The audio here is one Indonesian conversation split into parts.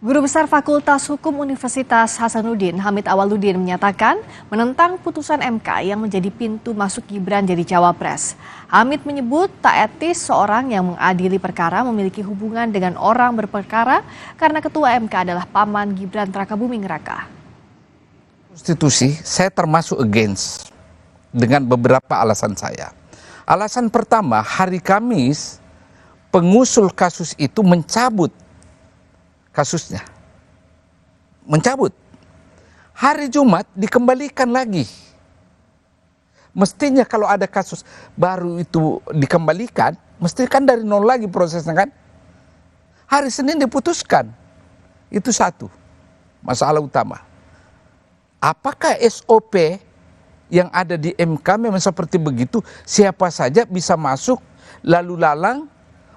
Guru Besar Fakultas Hukum Universitas Hasanuddin Hamid Awaludin menyatakan menentang putusan MK yang menjadi pintu masuk Gibran jadi cawapres. Hamid menyebut tak etis seorang yang mengadili perkara memiliki hubungan dengan orang berperkara karena ketua MK adalah paman Gibran Traka-Buming Raka. Konstitusi saya termasuk against dengan beberapa alasan saya. Alasan pertama, hari Kamis pengusul kasus itu mencabut kasusnya, mencabut. Hari Jumat dikembalikan lagi. Mestinya kalau ada kasus baru itu dikembalikan, mesti kan dari nol lagi prosesnya kan. Hari Senin diputuskan. Itu satu masalah utama. Apakah SOP yang ada di MK memang seperti begitu? Siapa saja bisa masuk lalu lalang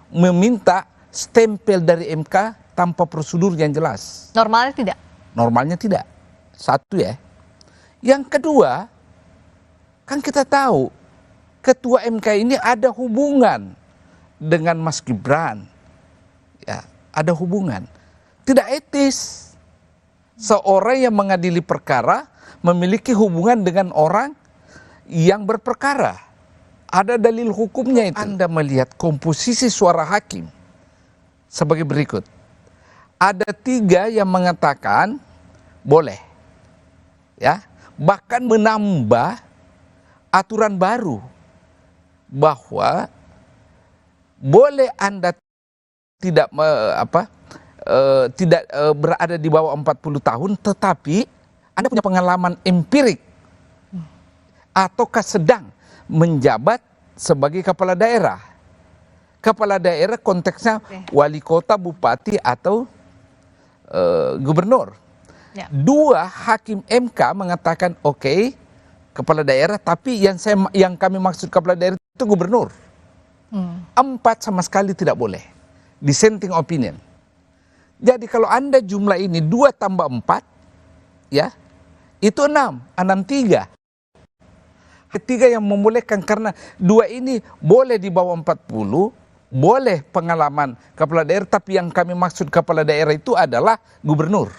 meminta stempel dari MK tanpa prosedur yang jelas. Normalnya tidak? Normalnya tidak. Satu ya. Yang kedua, kan kita tahu ketua MK ini ada hubungan dengan Mas Gibran. Ya, ada hubungan. Tidak etis. Seorang yang mengadili perkara memiliki hubungan dengan orang yang berperkara. Ada dalil hukumnya itu. Anda melihat komposisi suara hakim sebagai berikut. Ada 3 yang mengatakan boleh, ya, bahkan menambah aturan baru bahwa boleh Anda tidak berada di bawah 40 tahun, tetapi Anda punya pengalaman empirik ataukah sedang menjabat sebagai kepala daerah. Kepala daerah konteksnya wali kota, bupati atau gubernur. Ya. 2 hakim MK mengatakan oke, kepala daerah, tapi yang kami maksud kepala daerah itu gubernur. 4 sama sekali tidak boleh. Dissenting opinion. Jadi kalau Anda jumlah ini 2 tambah 4, ya, itu 6, 3. Ketiga yang membolehkan karena 2 ini boleh di bawah 40, boleh pengalaman kepala daerah, tapi yang kami maksud kepala daerah itu adalah gubernur.